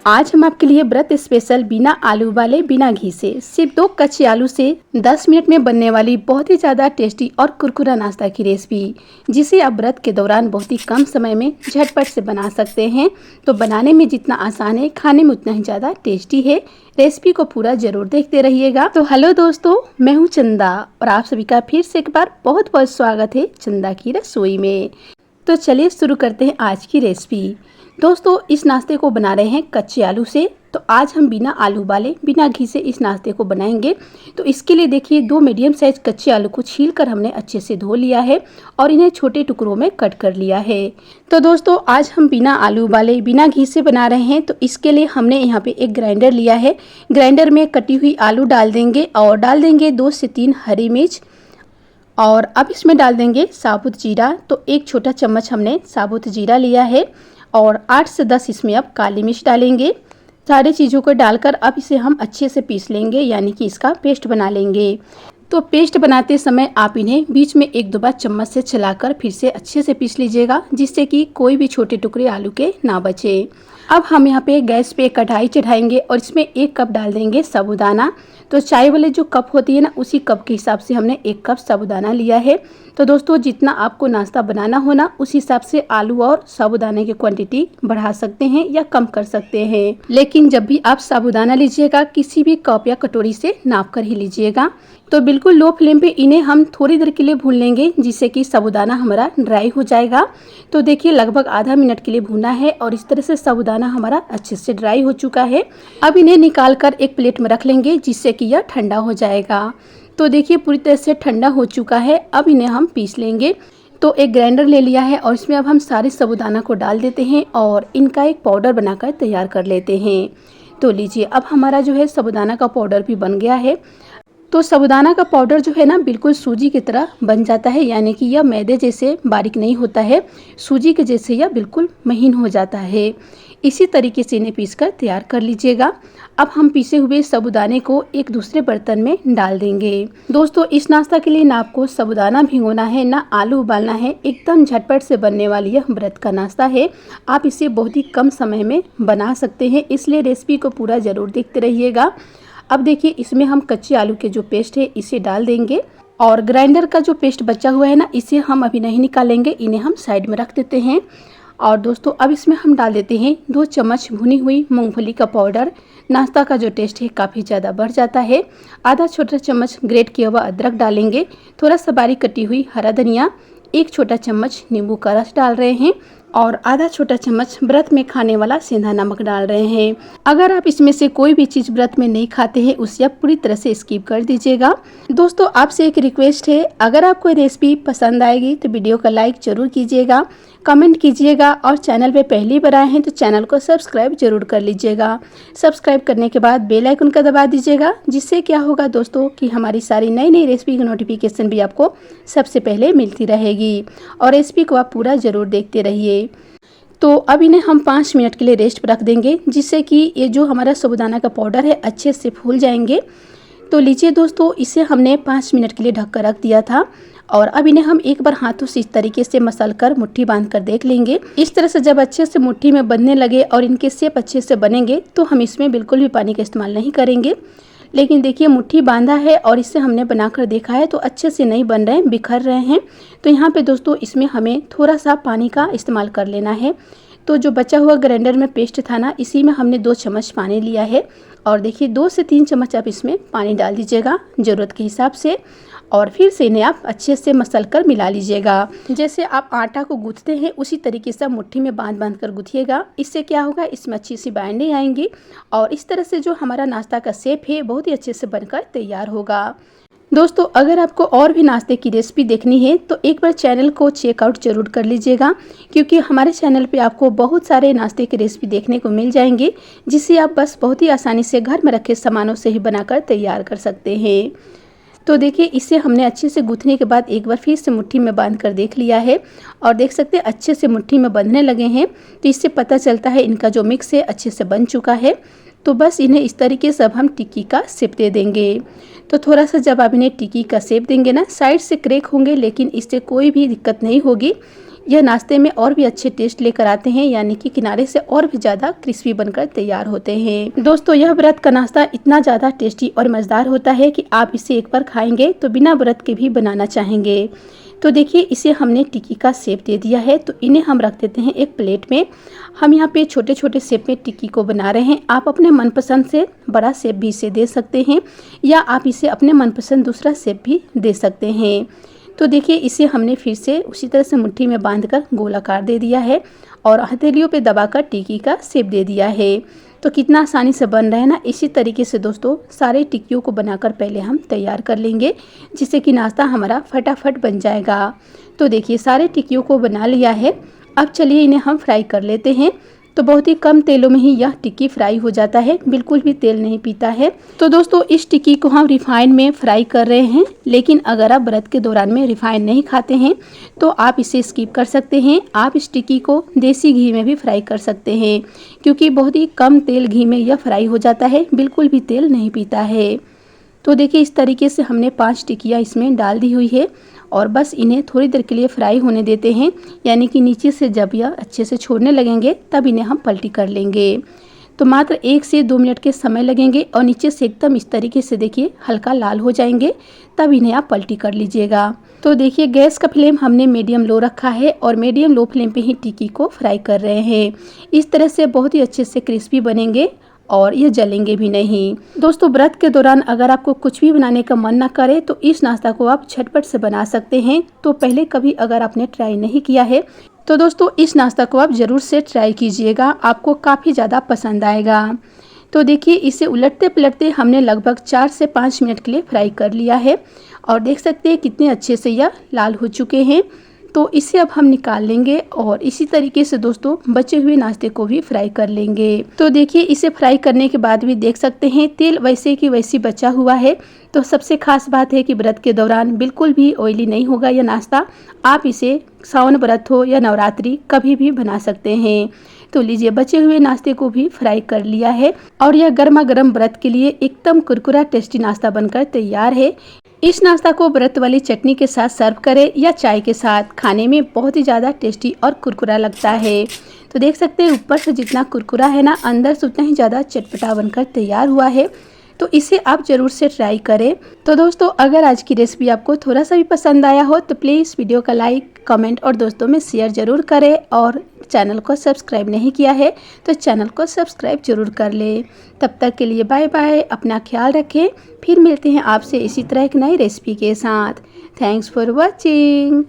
आज हम आपके लिए व्रत स्पेशल बिना आलू वाले बिना घी से सिर्फ 2 कच्चे आलू से 10 मिनट में बनने वाली बहुत ही ज़्यादा टेस्टी और कुरकुरा नाश्ता की रेसिपी, जिसे आप व्रत के दौरान बहुत ही कम समय में झटपट से बना सकते हैं। तो बनाने में जितना आसान है, खाने में उतना ही ज़्यादा टेस्टी है। रेसिपी को पूरा जरूर देखते रहिएगा। तो हेलो दोस्तों, मैं हूँ चंदा और आप सभी का फिर से एक बार बहुत बहुत स्वागत है चंदा की रसोई में। तो चलिए शुरू करते हैं आज की रेसिपी। दोस्तों, इस नाश्ते को बना रहे हैं कच्चे आलू से। तो आज हम बिना आलू वाले बिना घी से इस नाश्ते को बनाएंगे। तो इसके लिए देखिए 2 मीडियम साइज कच्चे आलू को छीलकर हमने अच्छे से धो लिया है और इन्हें छोटे टुकड़ों में कट कर लिया है। तो दोस्तों, आज हम बिना आलू वाले बिना घी से बना रहे हैं। तो इसके लिए हमने यहाँ पे एक ग्राइंडर लिया है। ग्राइंडर में कटी हुई आलू डाल देंगे और डाल देंगे 2 से 3 हरी मिर्च और अब इसमें डाल देंगे साबुत जीरा। तो 1 छोटा चम्मच हमने साबुत जीरा लिया है और 8 से 10 इसमें अब काली मिर्च डालेंगे। सारी चीज़ों को डालकर अब इसे हम अच्छे से पीस लेंगे, यानी कि इसका पेस्ट बना लेंगे। तो पेस्ट बनाते समय आप इन्हें बीच में 1-2 बार चम्मच से चलाकर फिर से अच्छे से पीस लीजिएगा, जिससे कि कोई भी छोटे टुकड़े आलू के ना बचे। अब हम यहाँ पे गैस पे कढ़ाई चढ़ाएंगे और इसमें 1 कप डाल देंगे साबूदाना। तो चाय वाले जो कप होती है ना, उसी कप के हिसाब से हमने 1 कप साबूदाना लिया है। तो दोस्तों, जितना आपको नाश्ता बनाना हो ना, उस हिसाब से आलू और साबूदाने की क्वांटिटी बढ़ा सकते हैं या कम कर सकते हैं। लेकिन जब भी आप साबूदाना लीजिएगा, किसी भी कप या कटोरी से नाप कर ही लीजिएगा। तो बिल्कुल लो फ्लेम पे इन्हें हम थोड़ी देर के लिए भून लेंगे, जिससे कि साबूदाना हमारा ड्राई हो जाएगा। तो देखिए लगभग आधा मिनट के लिए भूना है और इस तरह से साबूदाना हमारा अच्छे से ड्राई हो चुका है। अब इन्हें निकाल कर एक प्लेट में रख लेंगे, जिससे कि यह ठंडा हो जाएगा। तो देखिए पूरी तरह से ठंडा हो चुका है। अब इन्हें हम पीस लेंगे। तो एक ग्राइंडर ले लिया है और इसमें अब हम सारे साबूदाना को डाल देते हैं और इनका एक पाउडर बनाकर तैयार कर लेते हैं। तो लीजिए, अब हमारा जो है साबूदाना का पाउडर भी बन गया है। तो साबूदाना का पाउडर जो है ना, बिल्कुल सूजी की तरह बन जाता है, यानी कि यह मैदे जैसे बारीक नहीं होता है, सूजी के जैसे यह बिल्कुल महीन हो जाता है। इसी तरीके से इन्हें पीसकर तैयार कर लीजिएगा। अब हम पीसे हुए साबूदाने को एक दूसरे बर्तन में डाल देंगे। दोस्तों, इस नाश्ता के लिए ना आपको साबूदाना भिगोना है ना आलू उबालना है। एकदम झटपट से बनने वाली यह व्रत का नाश्ता है। आप इसे बहुत ही कम समय में बना सकते हैं, इसलिए रेसिपी को पूरा ज़रूर देखते रहिएगा। अब देखिए इसमें हम कच्चे आलू के जो पेस्ट है इसे डाल देंगे और ग्राइंडर का जो पेस्ट बचा हुआ है ना, इसे हम अभी नहीं निकालेंगे, इन्हें हम साइड में रख देते हैं। और दोस्तों, अब इसमें हम डाल देते हैं 2 चम्मच भुनी हुई मूंगफली का पाउडर। नाश्ता का जो टेस्ट है काफ़ी ज़्यादा बढ़ जाता है। आधा छोटा चम्मच ग्रेट किया हुआ अदरक डालेंगे, थोड़ा सा बारीक कटी हुई हरा धनिया, 1 छोटा चम्मच नींबू का रस डाल रहे हैं और आधा छोटा चम्मच व्रत में खाने वाला सेंधा नमक डाल रहे हैं। अगर आप इसमें से कोई भी चीज़ व्रत में नहीं खाते हैं, उसे आप पूरी तरह से स्किप कर दीजिएगा। दोस्तों, आपसे एक रिक्वेस्ट है, अगर आपको रेसिपी पसंद आएगी तो वीडियो का लाइक जरूर कीजिएगा, कमेंट कीजिएगा और चैनल पे पहली बार आए हैं तो चैनल को सब्सक्राइब जरूर कर लीजिएगा। सब्सक्राइब करने के बाद बेल आइकन का दबा दीजिएगा, जिससे क्या होगा दोस्तों कि हमारी सारी नई नई रेसिपी की नोटिफिकेशन भी आपको सबसे पहले मिलती रहेगी और रेसिपी को आप पूरा ज़रूर देखते रहिए। तो अब इन्हें हम 5 मिनट के लिए रेस्ट पर रख देंगे, जिससे कि ये जो हमारा साबूदाना का पाउडर है अच्छे से फूल जाएंगे। तो लीजिए दोस्तों, इसे हमने 5 मिनट के लिए ढक कर रख दिया था और अब इन्हें हम एक बार हाथों से इस तरीके से मसल कर मुट्ठी बांध कर देख लेंगे। इस तरह से जब अच्छे से मुट्ठी में बंधने लगे और इनके शेप अच्छे से बनेंगे, तो हम इसमें बिल्कुल भी पानी का इस्तेमाल नहीं करेंगे। लेकिन देखिए मुट्ठी बांधा है और इससे हमने बनाकर देखा है तो अच्छे से नहीं बन रहे हैं, बिखर रहे हैं। तो यहाँ पे दोस्तों इसमें हमें थोड़ा सा पानी का इस्तेमाल कर लेना है। तो जो बचा हुआ ग्राइंडर में पेस्ट था ना, इसी में हमने 2 चम्मच पानी लिया है और देखिए 2 से 3 चम्मच आप इसमें पानी डाल दीजिएगा ज़रूरत के हिसाब से और फिर से इन्हें आप अच्छे से मसल कर मिला लीजिएगा। जैसे आप आटा को गूंथते हैं उसी तरीके से मुट्ठी में बांध कर गूंथिएगा। इससे क्या होगा, इसमें अच्छी सी बाइंडिंग आएंगी और इस तरह से जो हमारा नाश्ता का शेप है बहुत ही अच्छे से बनकर तैयार होगा। दोस्तों, अगर आपको और भी नाश्ते की रेसिपी देखनी है तो एक बार चैनल को चेकआउट जरूर कर लीजिएगा, क्योंकि हमारे चैनल पे आपको बहुत सारे नाश्ते की रेसिपी देखने को मिल जाएंगे, जिसे आप बस बहुत ही आसानी से घर में रखे सामानों से ही बनाकर तैयार कर सकते हैं। तो देखिए इसे हमने अच्छे से गूंथने के बाद एक बार फिर से मुट्ठी में बांध कर देख लिया है और देख सकते हैं अच्छे से मुट्ठी में बंधने लगे हैं। तो इससे पता चलता है इनका जो मिक्स है अच्छे से बन चुका है। तो बस इन्हें इस तरीके से अब हम टिक्की का शेप दे देंगे। तो थोड़ा सा जब आप इन्हें टिक्की का शेप देंगे ना, साइड से क्रैक होंगे लेकिन इससे कोई भी दिक्कत नहीं होगी, यह नाश्ते में और भी अच्छे टेस्ट लेकर आते हैं, यानी कि किनारे से और भी ज़्यादा क्रिस्पी बनकर तैयार होते हैं। दोस्तों यह व्रत का नाश्ता इतना ज़्यादा टेस्टी और मज़ेदार होता है कि आप इसे एक बार खाएंगे तो बिना व्रत के भी बनाना चाहेंगे। तो देखिए इसे हमने टिक्की का शेप दे दिया है, तो इन्हें हम रख देते हैं एक प्लेट में। हम यहाँ पे छोटे छोटे शेप में टिक्की को बना रहे हैं। आप अपने मनपसंद से बड़ा शेप भी इसे दे सकते हैं, या आप इसे अपने मनपसंद दूसरा शेप भी दे सकते हैं। तो देखिए इसे हमने फिर से उसी तरह से मुट्ठी में बांधकर गोल आकार दे दिया है और हथेलियों पे दबाकर टिक्की का शेप दे दिया है। तो कितना आसानी से बन रहा है ना। इसी तरीके से दोस्तों सारे टिक्कियों को बनाकर पहले हम तैयार कर लेंगे, जिससे कि नाश्ता हमारा फटाफट बन जाएगा। तो देखिए सारे टिक्कियों को बना लिया है। अब चलिए इन्हें हम फ्राई कर लेते हैं। तो बहुत ही कम तेलों में ही यह टिक्की फ्राई हो जाता है, बिल्कुल भी तेल नहीं पीता है। तो दोस्तों इस टिक्की को हम रिफाइंड में फ्राई कर रहे हैं, लेकिन अगर आप व्रत के दौरान में रिफाइंड नहीं खाते हैं तो आप इसे स्किप कर सकते हैं। आप इस टिक्की को देसी घी में भी फ्राई कर सकते हैं, क्योंकि बहुत ही कम तेल घी में यह फ्राई हो जाता है, बिल्कुल भी तेल नहीं पीता है। तो देखिए इस तरीके से हमने 5 टिक्कियाँ इसमें डाल दी हुई है और बस इन्हें थोड़ी देर के लिए फ्राई होने देते हैं, यानी कि नीचे से जब यह अच्छे से छोड़ने लगेंगे तब इन्हें हम पलटी कर लेंगे। तो मात्र 1 से 2 मिनट के समय लगेंगे और नीचे से एकदम इस तरीके से देखिए हल्का लाल हो जाएंगे, तब इन्हें आप पलटी कर लीजिएगा। तो देखिए गैस का फ्लेम हमने मीडियम लो रखा है और मीडियम लो फ्लेम पे ही टिक्की को फ्राई कर रहे हैं। इस तरह से बहुत ही अच्छे से क्रिस्पी बनेंगे और ये जलेंगे भी नहीं। दोस्तों व्रत के दौरान अगर आपको कुछ भी बनाने का मन ना करे तो इस नाश्ता को आप झटपट से बना सकते हैं। तो पहले कभी अगर आपने ट्राई नहीं किया है तो दोस्तों इस नाश्ता को आप ज़रूर से ट्राई कीजिएगा, आपको काफ़ी ज़्यादा पसंद आएगा। तो देखिए इसे उलटते पलटते हमने लगभग 4 से 5 मिनट के लिए फ्राई कर लिया है और देख सकते हैं कितने अच्छे से यह लाल हो चुके हैं। तो इसे अब हम निकाल लेंगे और इसी तरीके से दोस्तों बचे हुए नाश्ते को भी फ्राई कर लेंगे। तो देखिए इसे फ्राई करने के बाद भी देख सकते हैं तेल वैसे की वैसी बचा हुआ है। तो सबसे खास बात है कि व्रत के दौरान बिल्कुल भी ऑयली नहीं होगा यह नाश्ता। आप इसे सावन व्रत हो या नवरात्रि कभी भी बना सकते हैं। तो लीजिए बचे हुए नाश्ते को भी फ्राई कर लिया है और यह गर्मा गर्म व्रत के लिए एकदम कुरकुरा टेस्टी नाश्ता बनकर तैयार है। इस नाश्ता को व्रत वाली चटनी के साथ सर्व करें या चाय के साथ, खाने में बहुत ही ज़्यादा टेस्टी और कुरकुरा लगता है। तो देख सकते हैं ऊपर से जितना कुरकुरा है ना, अंदर से उतना ही ज़्यादा चटपटा बनकर तैयार हुआ है। तो इसे आप ज़रूर से ट्राई करें। तो दोस्तों अगर आज की रेसिपी आपको थोड़ा सा भी पसंद आया हो तो प्लीज़ वीडियो का लाइक, कमेंट और दोस्तों में शेयर ज़रूर करें और चैनल को सब्सक्राइब नहीं किया है तो चैनल को सब्सक्राइब जरूर कर ले। तब तक के लिए बाय बाय, अपना ख्याल रखें। फिर मिलते हैं आपसे इसी तरह एक नई रेसिपी के साथ। Thanks for watching.